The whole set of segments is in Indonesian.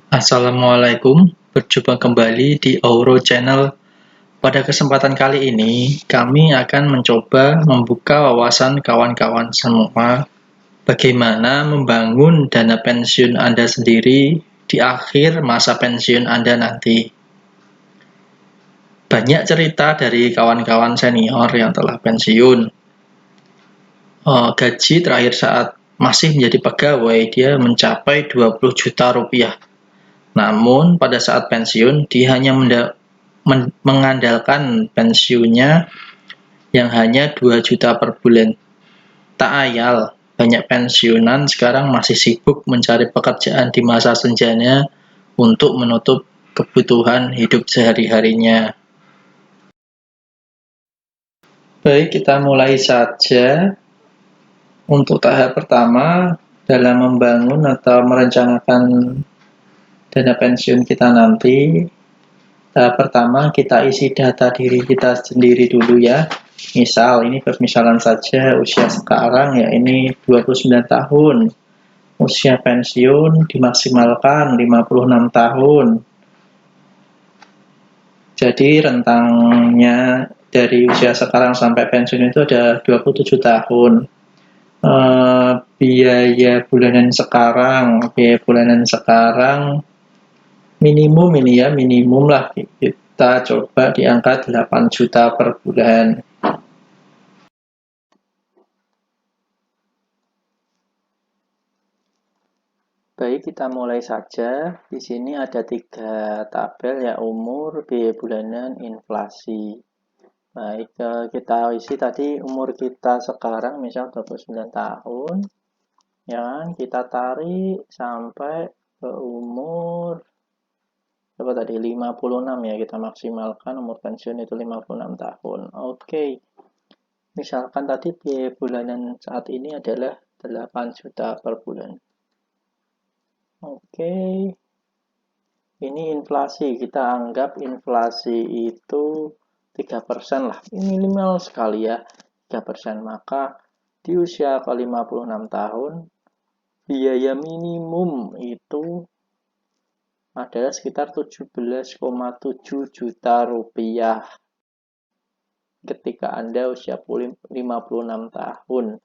Assalamualaikum, berjumpa kembali di Auro Channel. Pada kesempatan kali ini, kami akan mencoba membuka wawasan kawan-kawan semua bagaimana membangun dana pensiun Anda sendiri di akhir masa pensiun Anda nanti. Banyak cerita dari kawan-kawan senior yang telah pensiun. Gaji terakhir saat masih menjadi pegawai dia mencapai 20 juta rupiah. Namun, pada saat pensiun, dia hanya mengandalkan pensiunnya yang hanya 2 juta per bulan. Tak ayal, banyak pensiunan sekarang masih sibuk mencari pekerjaan di masa senjanya untuk menutup kebutuhan hidup sehari-harinya. Baik, kita mulai saja. Untuk tahap pertama, dalam membangun atau merencanakan dana pensiun kita nanti, tahap pertama, kita isi data diri kita sendiri dulu ya. Misal, ini permisalan saja usia sekarang ya ini 29 tahun. Usia pensiun dimaksimalkan 56 tahun. Jadi rentangnya dari usia sekarang sampai pensiun itu ada 27 tahun. Biaya bulanan sekarang minimum ini ya, minimum lah kita coba di angka 8 juta per bulan. Baik, kita mulai saja. Di sini ada 3 tabel ya, umur, biaya bulanan, inflasi. Baik, kita isi tadi umur kita sekarang misal 29 tahun. Ya, kita tarik sampai ke umur berapa tadi? 56 ya, kita maksimalkan umur pensiun itu 56 tahun. Oke. Misalkan tadi biaya bulanan saat ini adalah 8 juta per bulan. Oke. Ini inflasi, kita anggap inflasi itu 3% lah, minimal sekali ya, 3%. Maka di usia ke 56 tahun, biaya minimum itu adalah sekitar 17,7 juta rupiah ketika Anda usia 56 tahun.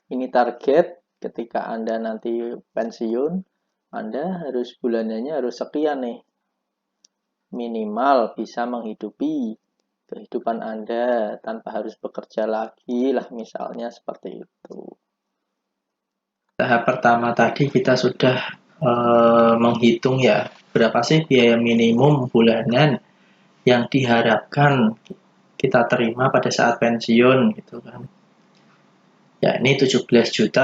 Ini target ketika Anda nanti pensiun, Anda harus bulanannya harus sekian nih. Minimal bisa menghidupi kehidupan Anda tanpa harus bekerja lagi lah, misalnya seperti itu. Tahap pertama tadi kita sudah menghitung ya, berapa sih biaya minimum bulanan yang diharapkan kita terima pada saat pensiun gitu kan. Ya, ini 17.770.000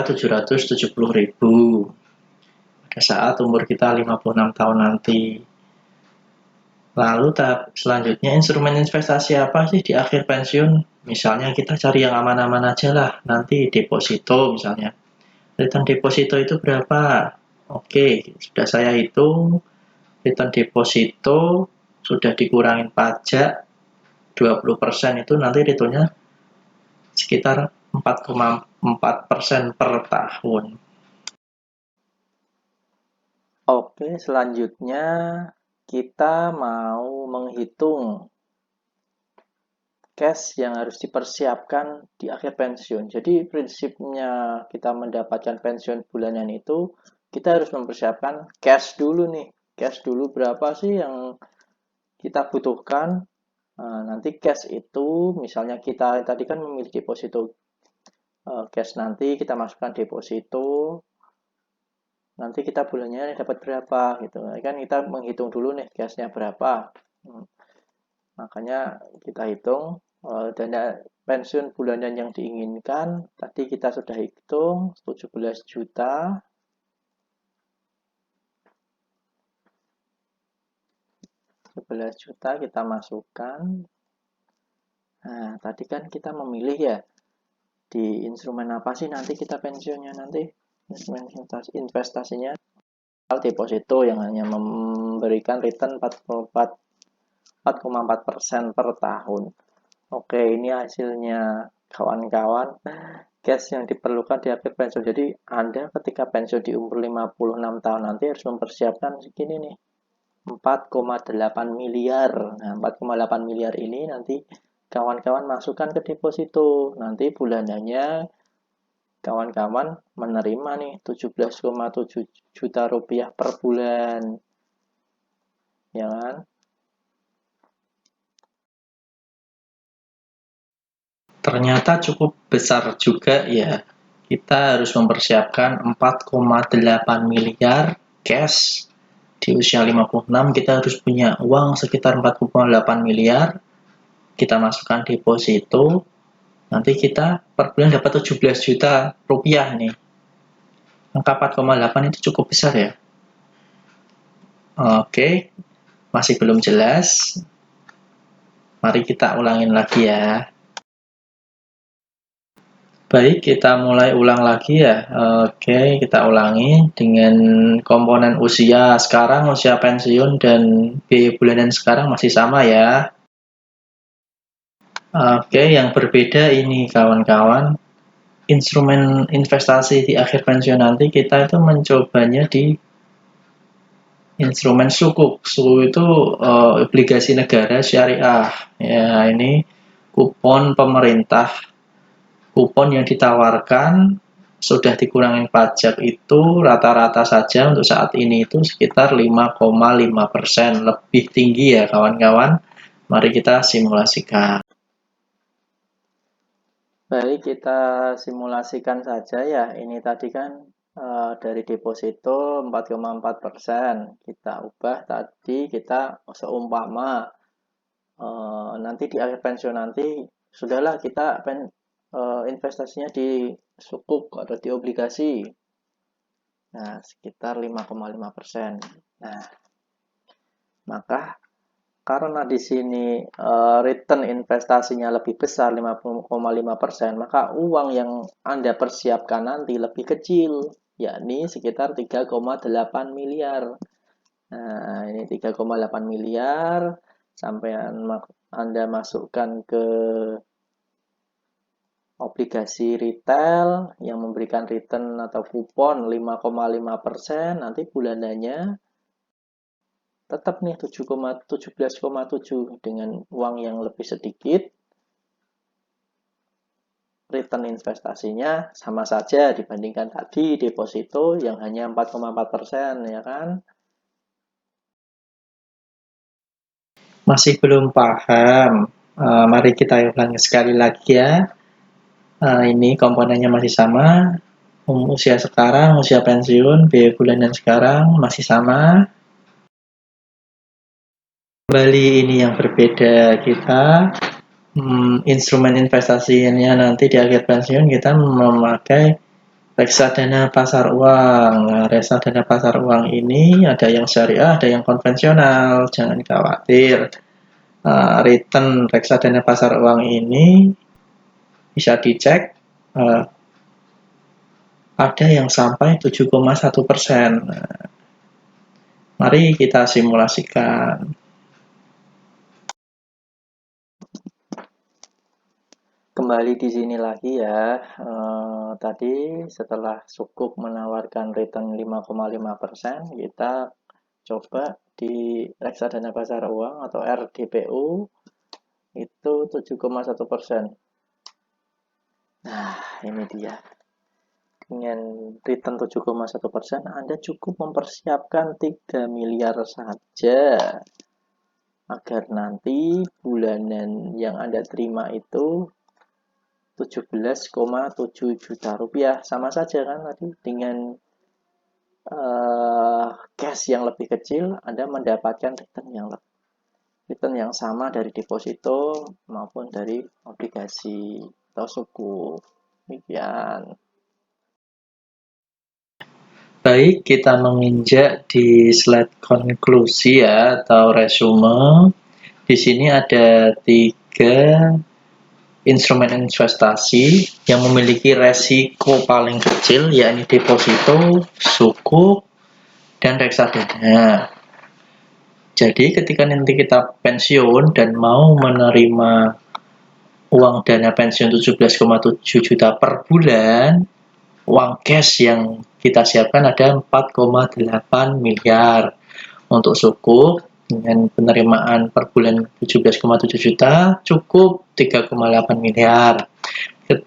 pada saat umur kita 56 tahun nanti. Lalu tahap selanjutnya, instrumen investasi apa sih di akhir pensiun? Misalnya kita cari yang aman-aman aja lah, nanti deposito misalnya. Return deposito itu berapa? Oke, sudah saya hitung, return deposito sudah dikurangin pajak 20% itu nanti returnnya sekitar 4,4% per tahun. Oke, selanjutnya kita mau menghitung cash yang harus dipersiapkan di akhir pensiun. Jadi prinsipnya kita mendapatkan pensiun bulanan itu, kita harus mempersiapkan cash dulu nih. Cash dulu berapa sih yang kita butuhkan. Nah, nanti cash itu misalnya kita tadi kan memiliki deposito cash, nanti kita masukkan deposito, nanti kita bulannya dapat berapa gitu kan, kita menghitung dulu nih cashnya berapa. Makanya kita hitung dana pensiun bulanan yang diinginkan tadi kita sudah hitung 17 juta. Kita masukkan. Nah, tadi kan kita memilih ya di instrumen apa sih nanti kita pensiunnya, nanti instrumen investasinya deposito yang hanya memberikan return 4,4% per tahun. Oke, ini hasilnya kawan-kawan. cash yang diperlukan di akhir pensiun. Jadi Anda ketika pensiun di umur 56 tahun nanti harus mempersiapkan segini nih, 4,8 miliar. Nah, 4,8 miliar ini nanti kawan-kawan masukkan ke deposito. Nanti bulanannya kawan-kawan menerima nih 17,7 juta rupiah per bulan. Ya kan? Ternyata cukup besar juga ya. Kita harus mempersiapkan 4,8 miliar cash di usia 56. Kita harus punya uang sekitar 4,8 miliar. Kita masukkan deposito. Nanti kita per bulan dapat 17 juta rupiah nih. Angka 4,8 itu cukup besar ya. Oke, masih belum jelas. Mari kita ulangin lagi ya. Baik, kita mulai ulang lagi ya. Oke, kita ulangi dengan komponen usia sekarang, usia pensiun, dan biaya bulanan sekarang masih sama ya. Oke, yang berbeda ini kawan-kawan. Instrumen investasi di akhir pensiun nanti kita itu mencobanya di instrumen sukuk. Sukuk itu obligasi negara syariah. Ya, ini kupon pemerintah. Kupon yang ditawarkan sudah dikurangin pajak itu rata-rata saja untuk saat ini itu sekitar 5,5%. Lebih tinggi ya kawan-kawan. Mari kita simulasikan. Baik, kita simulasikan saja ya. Ini tadi kan dari deposito 4,4%. Kita ubah tadi, kita seumpama nanti di akhir pensiun nanti sudahlah kita investasinya di sukuk atau di obligasi. Nah, sekitar 5,5%. Nah, maka karena di sini return investasinya lebih besar 5,5%, maka uang yang Anda persiapkan nanti lebih kecil, yakni sekitar 3,8 miliar. Nah, ini 3,8 miliar sampai Anda masukkan ke obligasi retail yang memberikan return atau kupon 5,5%, nanti bulanannya tetap nih 17,7 dengan uang yang lebih sedikit. Return investasinya sama saja dibandingkan tadi deposito yang hanya 4,4%, ya kan? Masih belum paham? Mari kita ulangi sekali lagi ya. Ini komponennya masih sama. Usia sekarang, usia pensiun, biaya bulanan sekarang masih sama. Kembali ini yang berbeda, kita instrumen investasinya nanti di akhir pensiun kita memakai reksadana pasar uang. Nah, reksadana pasar uang ini ada yang syariah, ada yang konvensional. Jangan khawatir. Return reksadana pasar uang ini bisa dicek. Ada yang sampai 7,1%. Mari kita simulasikan. Kembali di sini lagi ya. Tadi setelah sukuk menawarkan return 5,5%, kita coba di reksadana pasar uang atau RDPU itu 7,1%. Nah, ini dia. Dengan return 7,1%, Anda cukup mempersiapkan 3 miliar saja agar nanti bulanan yang Anda terima itu 17,7 juta rupiah. Sama saja kan tadi dengan cash yang lebih kecil, Anda mendapatkan return yang sama dari deposito maupun dari obligasi atau suku. Demikian. Baik, kita menginjak di slide konklusi ya atau resume. Di sini ada 3 instrumen investasi yang memiliki resiko paling kecil, yakni deposito, sukuk, dan reksadana. Jadi ketika nanti kita pensiun dan mau menerima uang dana pensiun 17,7 juta per bulan, uang cash yang kita siapkan ada 4,8 miliar. Untuk sukuk dengan penerimaan per bulan 17,7 juta cukup 3,8 miliar.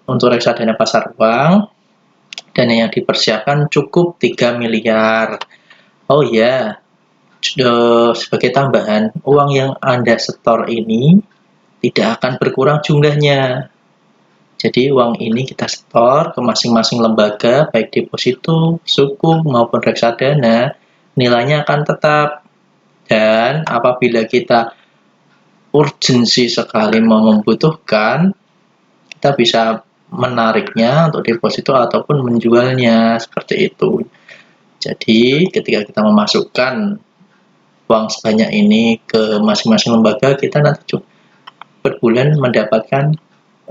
Untuk reksadana pasar uang, dana yang dipersiapkan cukup 3 miliar. Oh ya, sebagai tambahan, uang yang Anda setor ini tidak akan berkurang jumlahnya. Jadi uang ini kita setor ke masing-masing lembaga, baik deposito, sukuk, maupun reksadana, nilainya akan tetap. Dan apabila kita urgensi sekali membutuhkan, kita bisa menariknya untuk deposito ataupun menjualnya, seperti itu. Jadi ketika kita memasukkan uang sebanyak ini ke masing-masing lembaga, kita nanti per bulan mendapatkan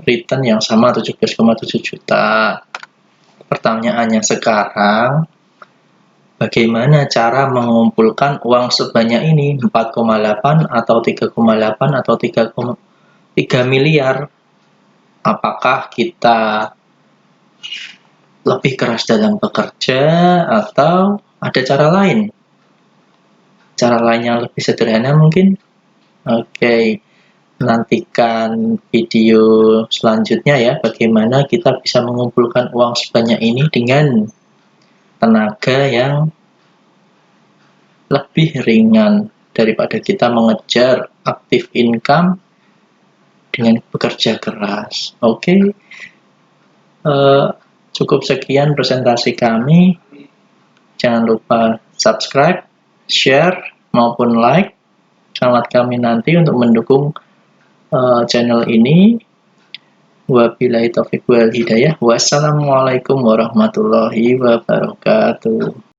return yang sama 17,7 juta. Pertanyaannya sekarang, bagaimana cara mengumpulkan uang sebanyak ini? 4,8 atau 3,8 atau 3 miliar? Apakah kita lebih keras dalam bekerja atau ada cara lain? Cara lain yang lebih sederhana mungkin? Oke. Nantikan video selanjutnya ya, bagaimana kita bisa mengumpulkan uang sebanyak ini dengan tenaga yang lebih ringan daripada kita mengejar active income dengan bekerja keras. Oke. Cukup sekian presentasi kami. Jangan lupa subscribe, share, maupun like channel kami nanti untuk mendukung channel ini. Wabillahi taufiq wal hidayah. Wassalamualaikum warahmatullahi wabarakatuh.